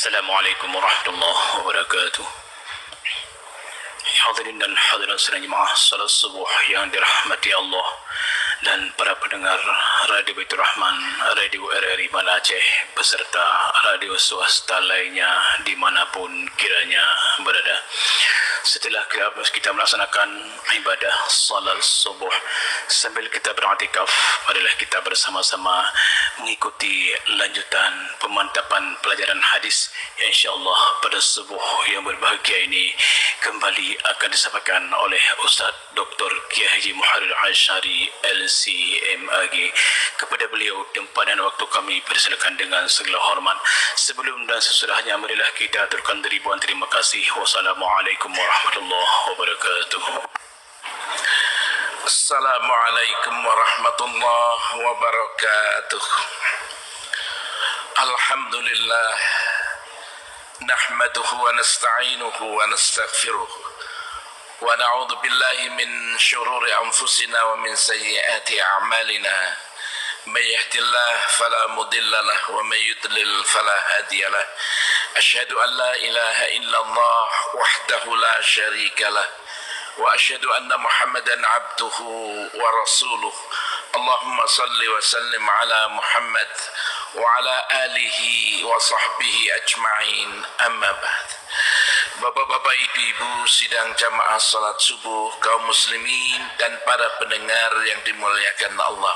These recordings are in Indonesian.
Assalamualaikum warahmatullahi wabarakatuh. Hadirin dan hadirat sekalian jemaah salat subuh yang dirahmati Allah dan para pendengar Radio Baitur Rahman, Radio RRI Banda Aceh beserta radio swasta lainnya dimanapun kiranya berada. Setelah kita melaksanakan ibadah salat subuh sambil kita beriktikaf, adalah kita bersama-sama mengikuti lanjutan pemantapan pelajaran hadis yang insyaallah pada subuh yang berbahagia ini kembali akan disampaikan oleh Ustaz Dr. Kiai Haji Muharrir Asyari LCMAG. Kepada beliau tempat dan waktu kami persilakan dengan segala hormat. Sebelum dan sesudahnya marilah kita aturkan ribuan terima kasih. Wassalamualaikum warahmatullahi wabarakatuh. Assalamualaikum warahmatullahi wabarakatuh. Alhamdulillah, nahmaduhu wa nasta'inuhu wa nastaghfiruh wa na'udzu billahi min syururi anfusina wa min sayyiati a'malina. May yahdihillah fala mudilla lahu wa may yudlil fala hadiya lahu. Asyhadu an la ilaha illallah wahdahu la syarika lahu wa asyhadu anna Muhammadan abduhu wa rasuluh. Allahumma salli wa sallim ala Muhammad wa ala alihi wa sahbihi ajma'in, amma ba'd. Bapak-bapak, ibu-ibu sidang jamaah salat subuh, kaum muslimin dan para pendengar yang dimuliakan Allah,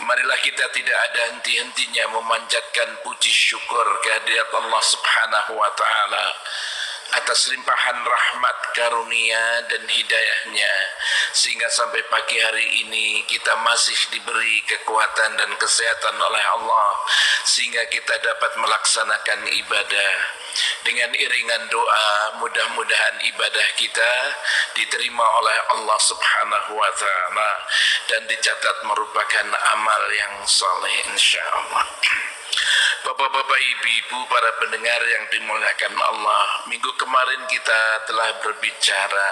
marilah kita tidak ada henti-hentinya memanjatkan puji syukur kehadirat Allah Subhanahu wa ta'ala atas limpahan rahmat, karunia dan hidayahnya, sehingga sampai pagi hari ini kita masih diberi kekuatan dan kesehatan oleh Allah, sehingga kita dapat melaksanakan ibadah. Dengan iringan doa, mudah-mudahan ibadah kita diterima oleh Allah Subhanahu wa ta'ala dan dicatat merupakan amal yang saleh insyaallah. Bapak-bapak, ibu-ibu, para pendengar yang dimuliakan Allah, minggu kemarin kita telah berbicara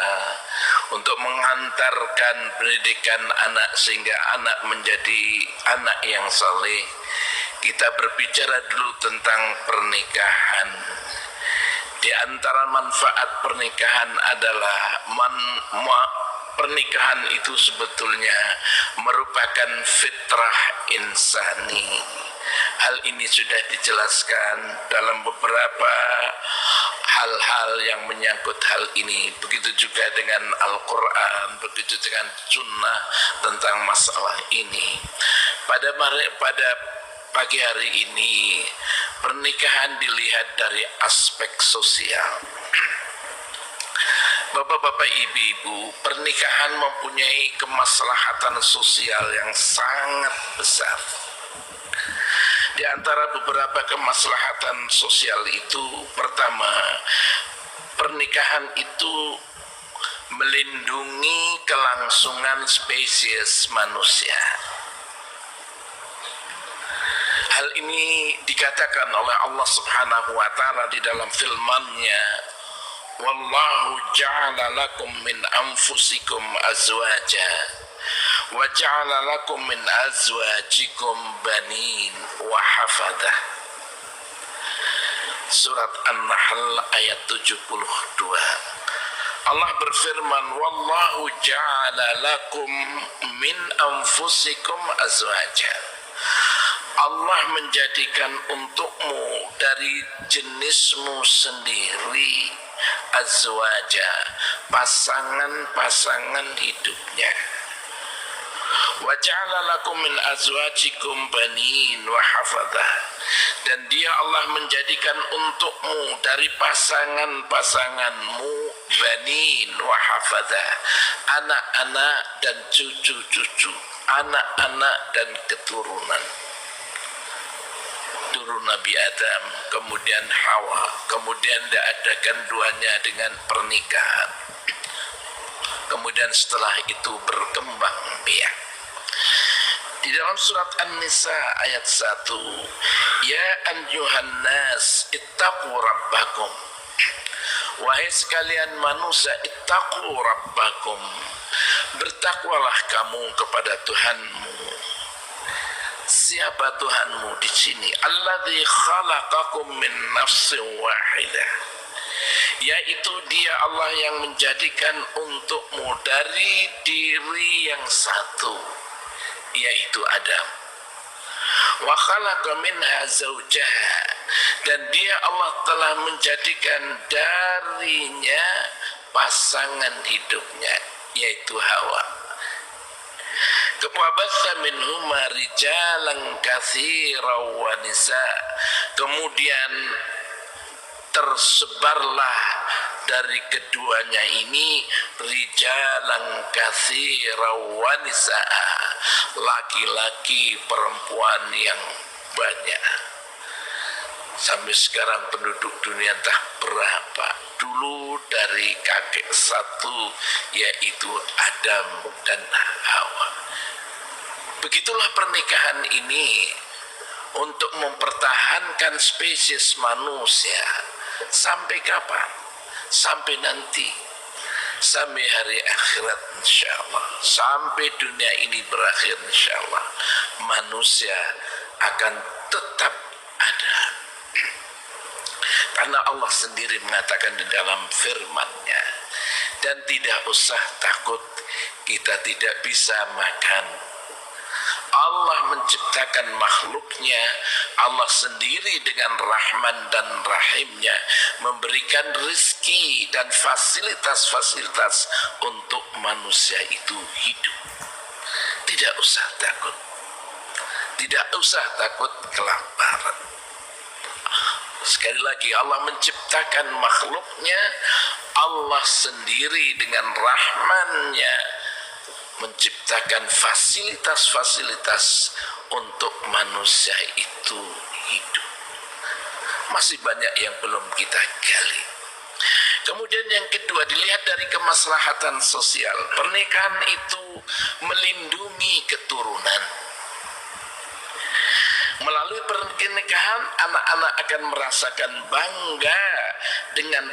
untuk mengantarkan pendidikan anak sehingga anak menjadi anak yang saleh. Kita berbicara dulu tentang pernikahan. Di antara manfaat pernikahan adalah pernikahan itu sebetulnya merupakan fitrah insani. Hal ini sudah dijelaskan dalam beberapa hal-hal yang menyangkut hal ini. Begitu juga dengan Al-Quran, begitu dengan sunnah tentang masalah ini. Pada pagi hari ini, pernikahan dilihat dari aspek sosial. Bapak-bapak, ibu-ibu, pernikahan mempunyai kemaslahatan sosial yang sangat besar. Di antara beberapa kemaslahatan sosial itu, pertama, pernikahan itu melindungi kelangsungan spesies manusia. Hal ini dikatakan oleh Allah Subhanahu wa ta'ala di dalam firman-Nya, wallahu ja'ala lakum min anfusikum azwaja wa ja'ala lakum min azwajikum banin wa hafadah. Surat An-Nahl ayat 72. Allah berfirman, wallahu ja'ala lakum min anfusikum azwaja. Allah menjadikan untukmu dari jenismu sendiri azwaja, pasangan-pasangan hidupnya. Wa ja'ala lakum min azwajikum banin wa hafadah. Dan dia Allah menjadikan untukmu dari pasangan-pasanganmu banin wa hafadah, anak-anak dan cucu-cucu, anak-anak dan keturunan. Turun Nabi Adam, kemudian Hawa, kemudian diadakan duanya dengan pernikahan. Kemudian setelah itu berkembang biak. Di dalam surat An-Nisa ayat 1, ya ayyuhan nas ittaqu rabbakum. Wahai sekalian manusia, ittaqu rabbakum. Bertakwalah kamu kepada Tuhanmu. Siapa Tuhanmu di sini? Alladzi khalaqakum min nafsin wahidah. Yaitu Dia Allah yang menjadikan untukmu dari diri yang satu, yaitu Adam. Wa khalaqa minha zawjaha, dan Dia Allah telah menjadikan darinya pasangan hidupnya, yaitu Hawa. Wabatha minhuma rijalan katsiran wa nisaa, kemudian tersebarlah dari keduanya ini rijalan katsiran wa nisaa, laki-laki perempuan yang banyak. Sampai sekarang penduduk dunia entah berapa. Dulu dari kakek satu, yaitu Adam dan Hawa. Begitulah pernikahan ini untuk mempertahankan spesies manusia. Sampai kapan? Sampai nanti. Sampai hari akhirat insyaallah. Sampai dunia ini berakhir insyaallah. Manusia akan tetap ada. Karena Allah sendiri mengatakan di dalam firman-Nya, dan tidak usah takut kita tidak bisa makan. Allah menciptakan makhluknya, Allah sendiri dengan Rahman dan Rahimnya memberikan rezeki dan fasilitas-fasilitas untuk manusia itu hidup. Tidak usah takut. Tidak usah takut kelaparan. Sekali lagi, Allah menciptakan makhluknya, Allah sendiri dengan Rahman-Nya menciptakan fasilitas-fasilitas untuk manusia itu hidup. Masih banyak yang belum kita gali. Kemudian yang kedua, dilihat dari kemaslahatan sosial. Pernikahan itu melindungi keturunan. Melalui pernikahan, anak-anak akan merasakan bangga dengan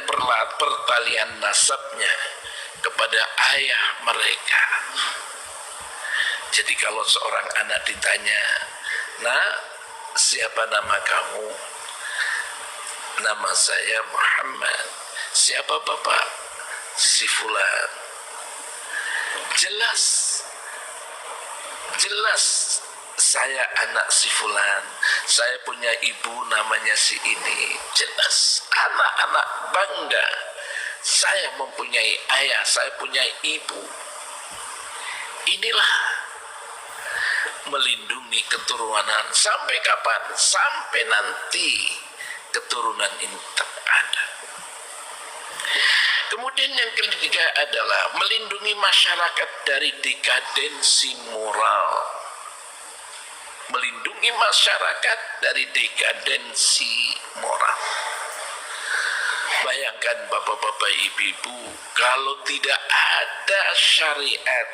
pertalian nasabnya kepada ayah mereka. Jadi kalau seorang anak ditanya, "Nak, siapa nama kamu?" "Nama saya Muhammad." "Siapa bapak?" "Si Fulan." Jelas saya anak si Fulan, saya punya ibu namanya si ini. Jelas anak-anak bangga, saya mempunyai ayah, saya punya ibu. Inilah melindungi keturunan. Sampai kapan? Sampai nanti keturunan ini tetap ada. Kemudian yang ketiga adalah melindungi masyarakat dari dekadensi moral. Melindungi masyarakat dari dekadensi moral. Bayangkan bapak-bapak, ibu-ibu, kalau tidak ada syariat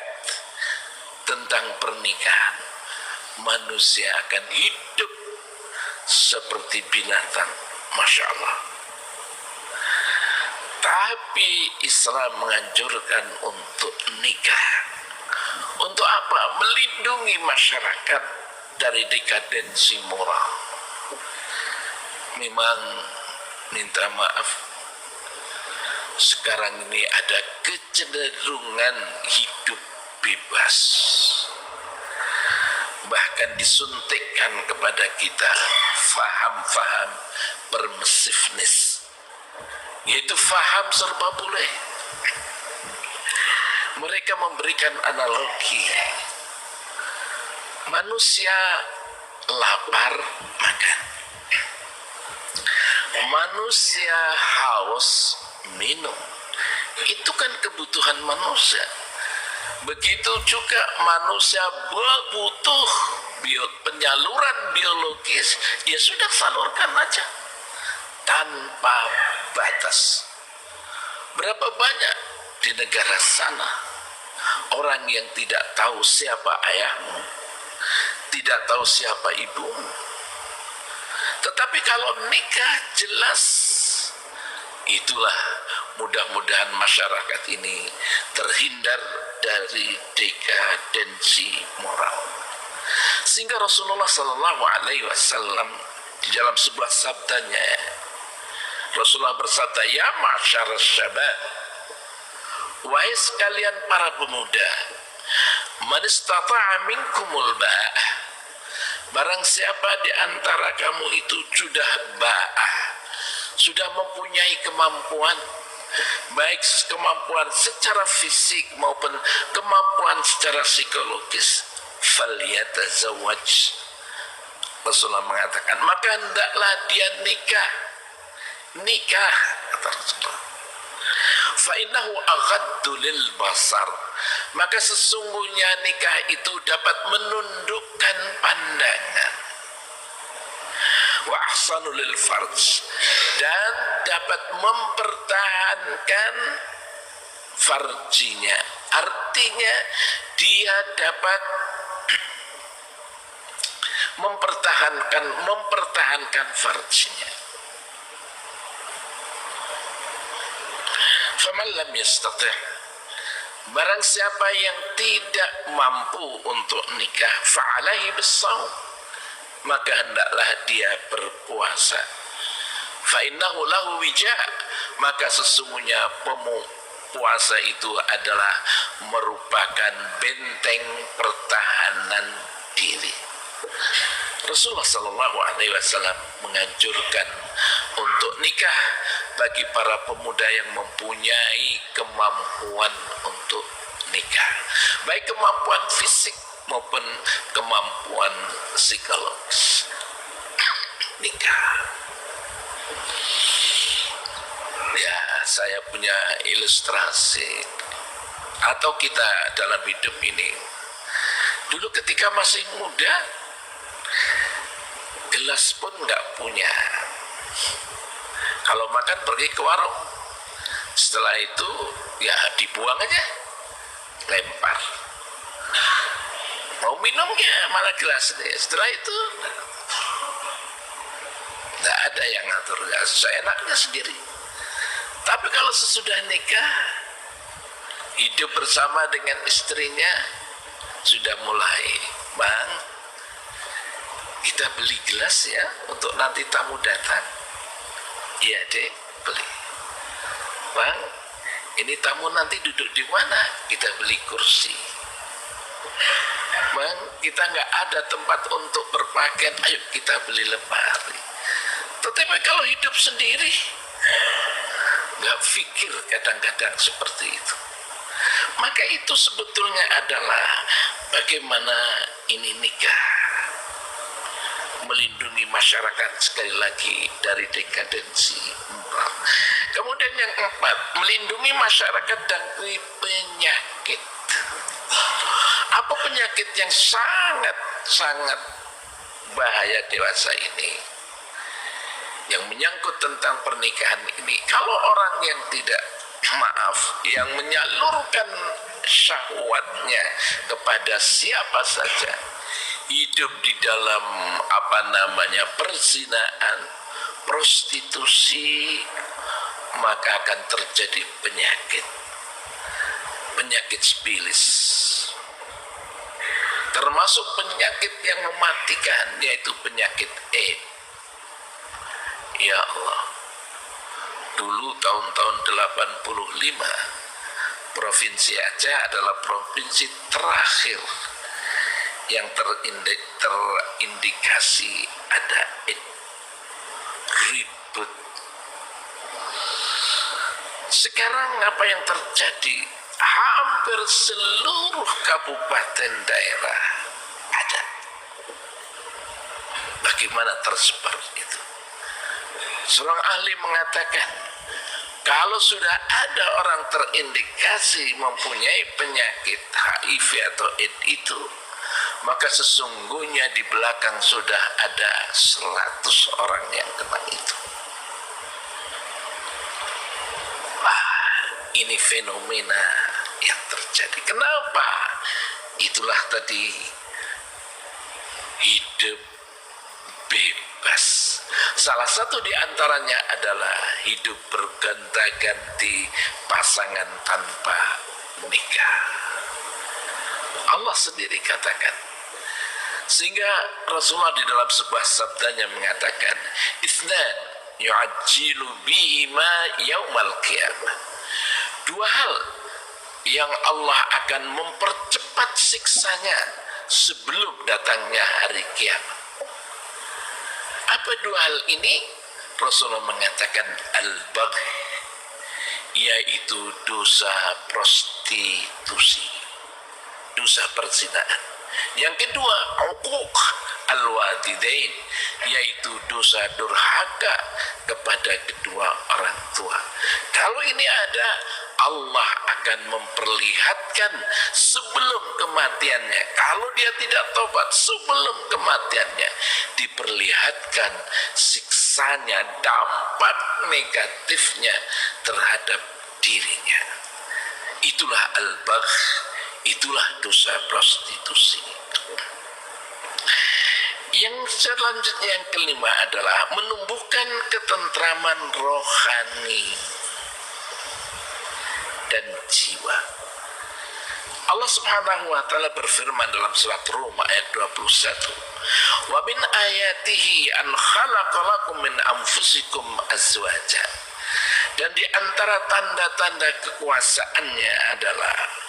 tentang pernikahan, manusia akan hidup seperti binatang. Masya Allah. Tapi Islam menganjurkan untuk nikah. Untuk apa? Melindungi masyarakat dari dekadensi moral. Memang minta maaf, sekarang ini ada kecenderungan hidup bebas. Bahkan disuntikkan kepada kita faham-faham permissiveness, yaitu faham serba boleh. Mereka memberikan analogi, manusia lapar makan, manusia haus minum. Itu kan kebutuhan manusia. Begitu juga manusia butuh penyaluran biologis, ya sudah salurkan aja tanpa batas. Berapa banyak di negara sana orang yang tidak tahu siapa ayahmu, tidak tahu siapa ibumu. Tetapi kalau nikah jelas. Itulah, mudah-mudahan masyarakat ini terhindar dari dekadensi moral. Sehingga Rasulullah Sallallahu Alaihi Wasallam di dalam sebuah sabdanya, Rasulullah bersabda, ya ma'syar syabab, wahai sekalian para pemuda, man istata'a minkumul ba'ah, barang siapa di antara kamu itu sudah ba'ah, sudah mempunyai kemampuan, baik kemampuan secara fisik maupun kemampuan secara psikologis, falyatazawwaj. Rasulullah mengatakan, maka hendaklah dia nikah, kata Rasulullah. Fa innahu aghaddu lil basar, maka sesungguhnya nikah itu dapat menundukkan pandangan, wa ahsanu lil farj, dan dapat mempertahankan farjinya, artinya dia dapat mempertahankan farjinya. Faman lam yastati', barang siapa yang tidak mampu untuk nikah, fa'alaihi bis-shaum, maka hendaklah dia berpuasa. Fa innahu lahu wija', maka sesungguhnya puasa itu adalah merupakan benteng pertahanan diri. Rasulullah Sallallahu Alaihi Wasallam menganjurkan untuk nikah bagi para pemuda yang mempunyai kemampuan untuk nikah, baik kemampuan fisik maupun kemampuan psikologis. Nikah. Ya, saya punya ilustrasi, atau kita dalam hidup ini, dulu ketika masih muda, gelas pun nggak punya. Kalau makan pergi ke warung, setelah itu ya dibuang aja, lempar. Mau minumnya mana gelasnya, setelah itu nggak ada yang ngatur, seenaknya sendiri. Tapi kalau sesudah nikah, hidup bersama dengan istrinya, sudah mulai, bang, kita beli gelas ya untuk nanti tamu datang. Iya dek, beli. Bang, ini tamu nanti duduk di mana? Kita beli kursi. Bang, kita nggak ada tempat untuk berpakaian, ayo kita beli lemari. Tetapi kalau hidup sendiri, nggak pikir kadang-kadang seperti itu. Maka itu sebetulnya adalah bagaimana ini nikah melindungi masyarakat sekali lagi dari dekadensi moral. Kemudian yang keempat, melindungi masyarakat dari penyakit. Apa penyakit yang sangat bahaya dewasa ini, yang menyangkut tentang pernikahan ini? Kalau orang yang tidak, yang menyalurkan syahwatnya kepada siapa saja, hidup di dalam perzinaan, prostitusi, maka akan terjadi penyakit spilis, termasuk penyakit yang mematikan, yaitu penyakit AIDS. Ya Allah, dulu tahun-tahun 85, Provinsi Aceh adalah provinsi terakhir yang terindikasi ada AIDS. Ribut. Sekarang apa yang terjadi? Hampir seluruh kabupaten daerah ada. Bagaimana tersebar itu? Seorang ahli mengatakan, kalau sudah ada orang terindikasi mempunyai penyakit HIV atau AIDS itu, maka sesungguhnya di belakang sudah ada 100 orang yang kena itu. Wah, ini fenomena yang terjadi. Kenapa? Itulah tadi, hidup bebas. Salah satu di antaranya adalah hidup bergonta-ganti pasangan tanpa nikah. Allah sendiri katakan, Sehingga Rasulullah di dalam sebuah sabdanya mengatakan, "Itsnan yu'ajjilu bihima yaumal qiyamah." Dua hal yang Allah akan mempercepat siksanya sebelum datangnya hari kiamat. Apa dua hal ini? Rasulullah mengatakan al-baghi, yaitu dosa prostitusi, dosa perzinahan. Yang kedua, uquq al-walidain, yaitu dosa durhaka kepada kedua orang tua. Kalau ini ada, Allah akan memperlihatkan sebelum kematiannya. Kalau dia tidak tobat sebelum kematiannya, diperlihatkan siksanya, dampak negatifnya terhadap dirinya. Itulah al-bagh, itulah dosa prostitusi. Yang selanjutnya, yang kelima adalah menumbuhkan ketentraman rohani dan jiwa. Allah Subhanahu wa taala berfirman dalam surat Rum ayat 21, "Wa min ayatihi an khalaqalakum min anfusikum azwaja." Dan di antara tanda-tanda kekuasaannya adalah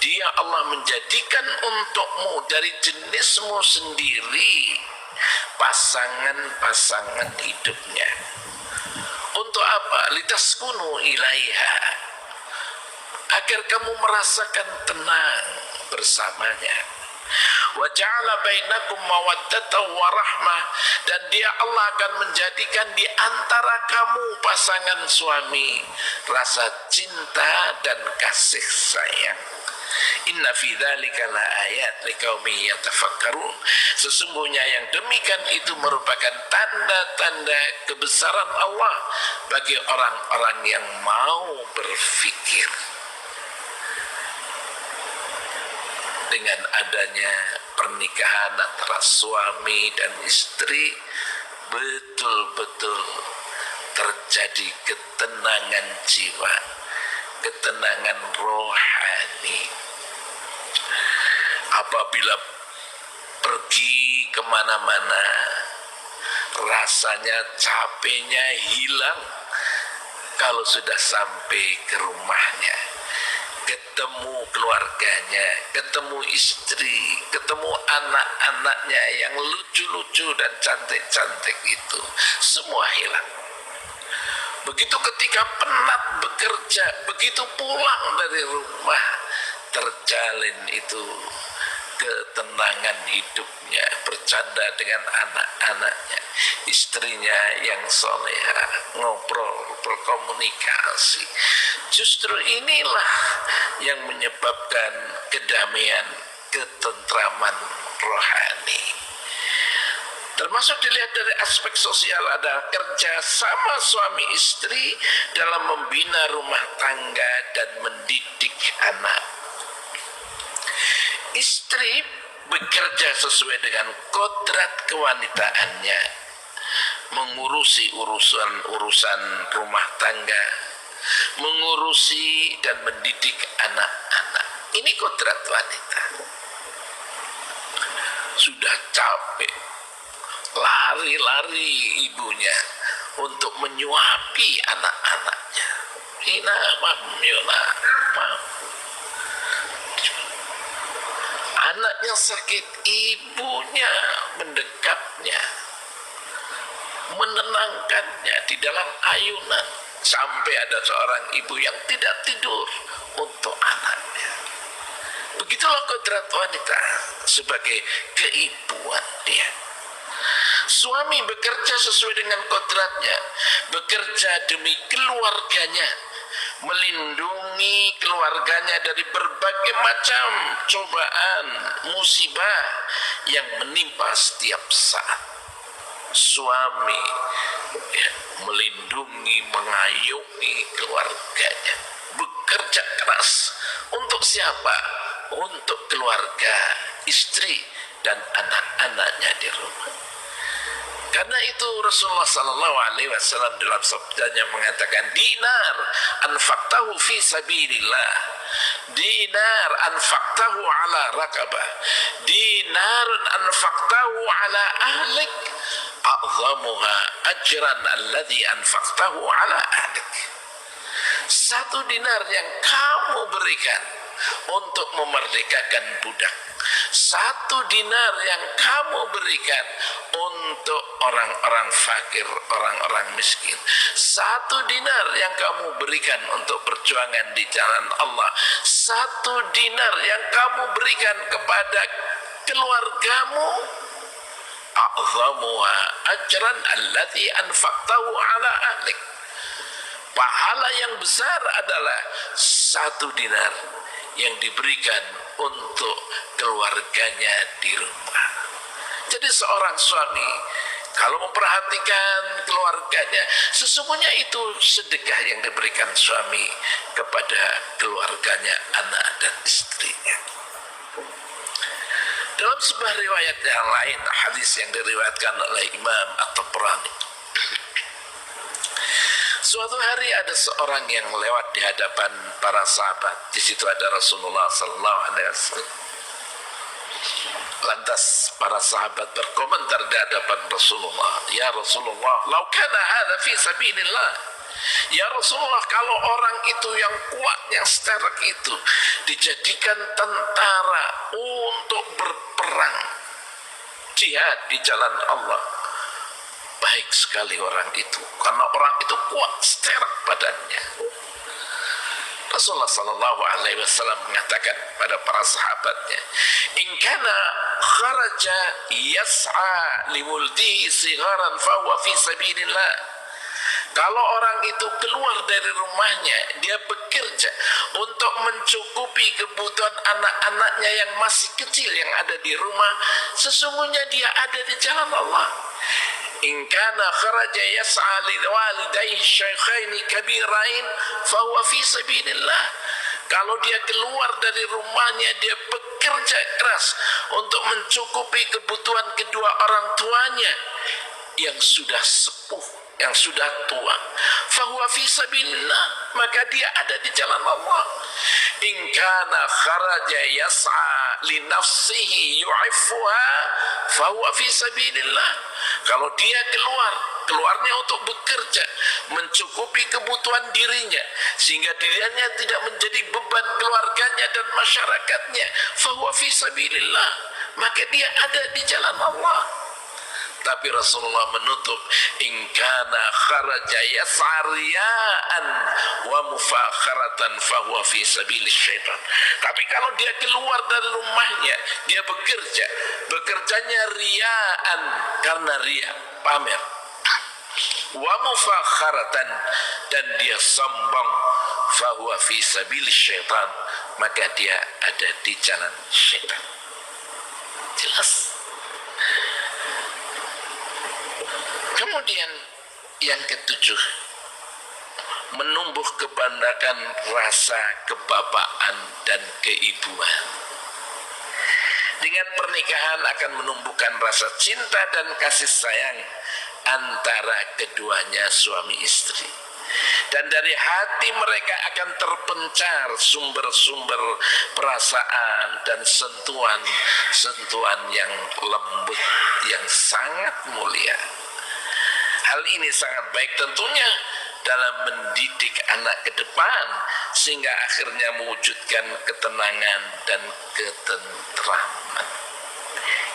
Dia Allah menjadikan untukmu dari jenismu sendiri pasangan-pasangan hidupnya. Untuk apa? Litaskunu ilaiha, agar kamu merasakan tenang bersamanya. Wa ja'ala bainakum mawaddatan wa rahmah, dan Dia Allah akan menjadikan di antara kamu pasangan suami rasa cinta dan kasih sayang. Inna fi dzalika la ayat liqaumin yatafakkarun. Sesungguhnya yang demikian itu merupakan tanda-tanda kebesaran Allah bagi orang-orang yang mau berfikir. Dengan adanya pernikahan antara suami dan istri, betul-betul terjadi ketenangan jiwa, ketenangan rohani. Apabila pergi kemana-mana, rasanya capeknya hilang. Kalau sudah sampai ke rumahnya, ketemu keluarganya, ketemu istri, ketemu anak-anaknya yang lucu-lucu dan cantik-cantik itu, semua hilang. Begitu ketika penat bekerja, begitu pulang dari rumah, terjalin itu ketenangan hidupnya, bercanda dengan anak-anaknya, istrinya yang soleha, ngobrol, berkomunikasi. Justru inilah yang menyebabkan kedamaian, ketentraman rohani. Termasuk dilihat dari aspek sosial, ada kerja sama suami istri dalam membina rumah tangga dan mendidik anak. Istri bekerja sesuai dengan kodrat kewanitaannya, mengurusi urusan rumah tangga, mengurusi dan mendidik anak-anak. Ini kodrat wanita. Sudah capek, lari-lari ibunya untuk menyuapi anak-anaknya. Ina, Yuna, anaknya sakit, ibunya mendekapnya, menenangkannya di dalam ayunan, sampai ada seorang ibu yang tidak tidur untuk anaknya. Begitulah kodrat wanita sebagai keibuan dia. Suami bekerja sesuai dengan kodratnya, bekerja demi keluarganya, melindungi keluarganya dari berbagai macam cobaan, musibah yang menimpa setiap saat. Suami melindungi, mengayomi keluarganya, bekerja keras untuk siapa? Untuk keluarga, istri dan anak-anaknya di rumah. Karena itu Rasulullah sallallahu alaihi wasallam dalam sabdanya mengatakan, dinar anfaqtahu fi sabilillah, dinar anfaqtahu ala raqabah, dinar anfaqtahu ala ahlik, a'zamuha ajran alladhi anfaqtahu ala ahlik. Satu dinar yang kamu berikan untuk memerdekakan budak, satu dinar yang kamu berikan untuk orang-orang fakir, orang-orang miskin, satu dinar yang kamu berikan untuk perjuangan di jalan Allah, satu dinar yang kamu berikan kepada keluargamu, a'zamuha ajran allati anfaqtahu ala ahlik. Pahala yang besar adalah satu dinar yang diberikan untuk keluarganya di rumah. Jadi seorang suami kalau memperhatikan keluarganya, sesungguhnya itu sedekah yang diberikan suami kepada keluarganya, anak dan istrinya. Dalam sebuah riwayat yang lain, hadis yang diriwayatkan oleh Imam At-Tabrani, suatu hari ada seorang yang lewat di hadapan para sahabat. Di situ ada Rasulullah sallallahu alaihi wasallam. Lantas para sahabat berkomentar di hadapan Rasulullah, "Ya Rasulullah, lau kana hadza fi sabilillah." Ya Rasulullah, kalau orang itu yang kuat, yang sterek itu dijadikan tentara untuk berperang jihad di jalan Allah, baik sekali orang itu, karena orang itu kuat, sterek badannya. Rasulullah sallallahu alaihi wasallam mengatakan pada para sahabatnya, "In kana kharaja yas'a limuldihi sigharan fa huwa fi sabilillah." Kalau orang itu keluar dari rumahnya, dia bekerja untuk mencukupi kebutuhan anak-anaknya yang masih kecil yang ada di rumah, sesungguhnya dia ada di jalan Allah. In kana kharaja yas'a liwalidayhi syaikhaini kabirain fa huwa fi sabilillah. Kalau dia keluar dari rumahnya, dia bekerja keras untuk mencukupi kebutuhan kedua orang tuanya yang sudah sepuh, yang sudah tua, fahuwa fi sabilillah, maka dia ada di jalan Allah. In kana kharaja yas'a li nafsihi yu'iffuha fahuwa fi sabilillah. Kalau dia keluarnya untuk bekerja, mencukupi kebutuhan dirinya sehingga dirinya tidak menjadi beban keluarganya dan masyarakatnya, fahuwa fi sabilillah, maka dia ada di jalan Allah. Tapi Rasulullah menutup, in kana kharaja yas'ariyaan wa mufakharatan fahuwa fi sabilis syaitan. Tapi kalau dia keluar dari rumahnya, dia bekerjanya riyaan, karena riya, pamer, wa mufakharatan, dan dia sombong, fahuwa fi sabilis syaitan, maka dia ada di jalan syaitan. Jelas. Kemudian yang ketujuh, menumbuh kebanggaan rasa kebapaan dan keibuan. Dengan pernikahan akan menumbuhkan rasa cinta dan kasih sayang antara keduanya suami istri. Dan dari hati mereka akan terpencar sumber-sumber perasaan dan sentuhan yang lembut, yang sangat mulia. Hal ini sangat baik tentunya dalam mendidik anak ke depan, sehingga akhirnya mewujudkan ketenangan dan ketentraman.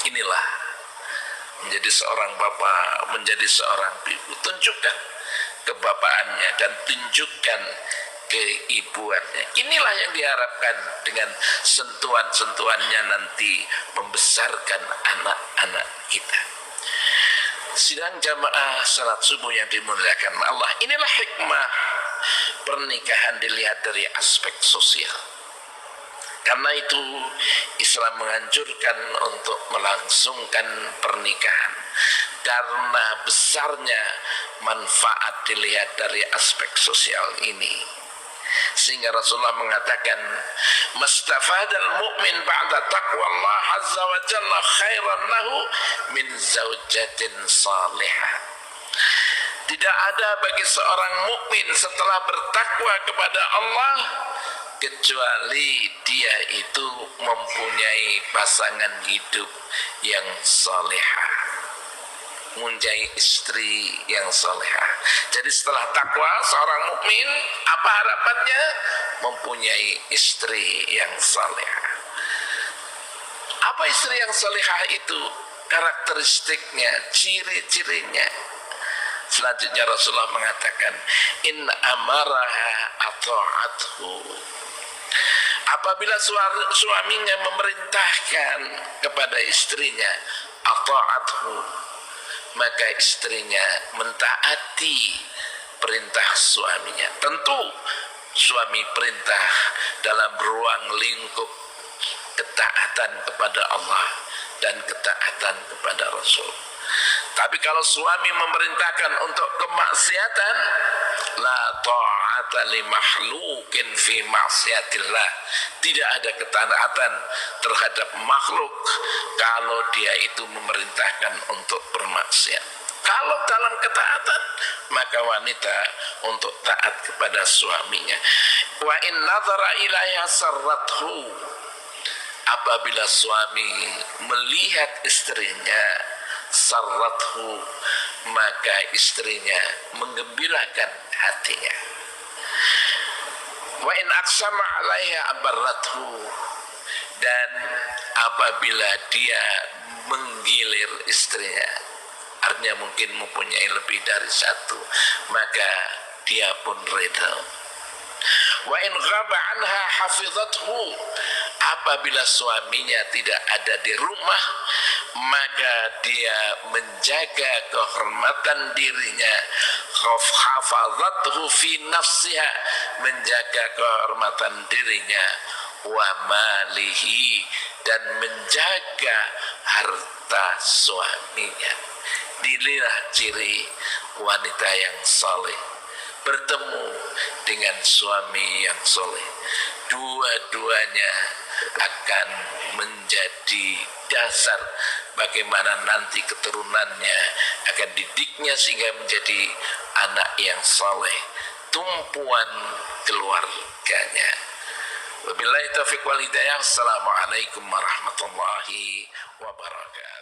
Inilah menjadi seorang bapak, menjadi seorang ibu. Tunjukkan kebapaannya dan tunjukkan keibuannya. Inilah yang diharapkan dengan sentuhan-sentuhannya nanti membesarkan anak-anak kita. Sidang jamaah salat subuh yang dimuliakan Allah, inilah hikmah pernikahan dilihat dari aspek sosial. Karena itu Islam menganjurkan untuk melangsungkan pernikahan, karena besarnya manfaat dilihat dari aspek sosial ini. Sehingga Rasulullah mengatakan, mastafadal mu'min ba'da taqwa Allah azza wa jalla khairan lahu min zaujatin salihah. Tidak ada bagi seorang mukmin setelah bertakwa kepada Allah kecuali dia itu mempunyai pasangan hidup yang salihah, mempunyai istri yang salihah. Jadi setelah takwa seorang mukmin, apa harapannya? Mempunyai istri yang salihah. Apa istri yang salihah itu? Karakteristiknya, ciri-cirinya. Selanjutnya Rasulullah mengatakan, in amaraha ata'athu. Apabila suaminya memerintahkan kepada istrinya, ata'athu, maka istrinya mentaati perintah suaminya. Tentu suami perintah dalam ruang lingkup ketaatan kepada Allah dan ketaatan kepada Rasul. Tapi kalau suami memerintahkan untuk kemaksiatan, la ta'ata li makhlukin fi ma'siyatillah. Tidak ada ketaatan terhadap makhluk kalau dia itu memerintahkan untuk bermaksiat. Kalau dalam ketaatan, maka wanita untuk taat kepada suaminya. Wa in nadhara ilaiha sarrathu. Apabila suami melihat istrinya, sarrathu, maka istrinya menggembirakan hatinya. Wa in aqsama 'alaiha abarrathu, dan apabila dia menggilir istrinya, artinya mungkin mempunyai lebih dari satu, maka dia pun reda. Wa in ghaba anha hafizathu, apabila suaminya tidak ada di rumah, maka dia menjaga kehormatan dirinya, hafazathu fi nafsiha, menjaga kehormatan dirinya, wa malihi, dan menjaga harta suaminya. Inilah ciri wanita yang saleh, bertemu dengan suami yang soleh. Dua-duanya akan menjadi dasar bagaimana nanti keturunannya akan didiknya sehingga menjadi anak yang soleh, tumpuan keluarganya. Wabillahi taufiq wal hidayah. Assalamualaikum warahmatullahi wabarakatuh.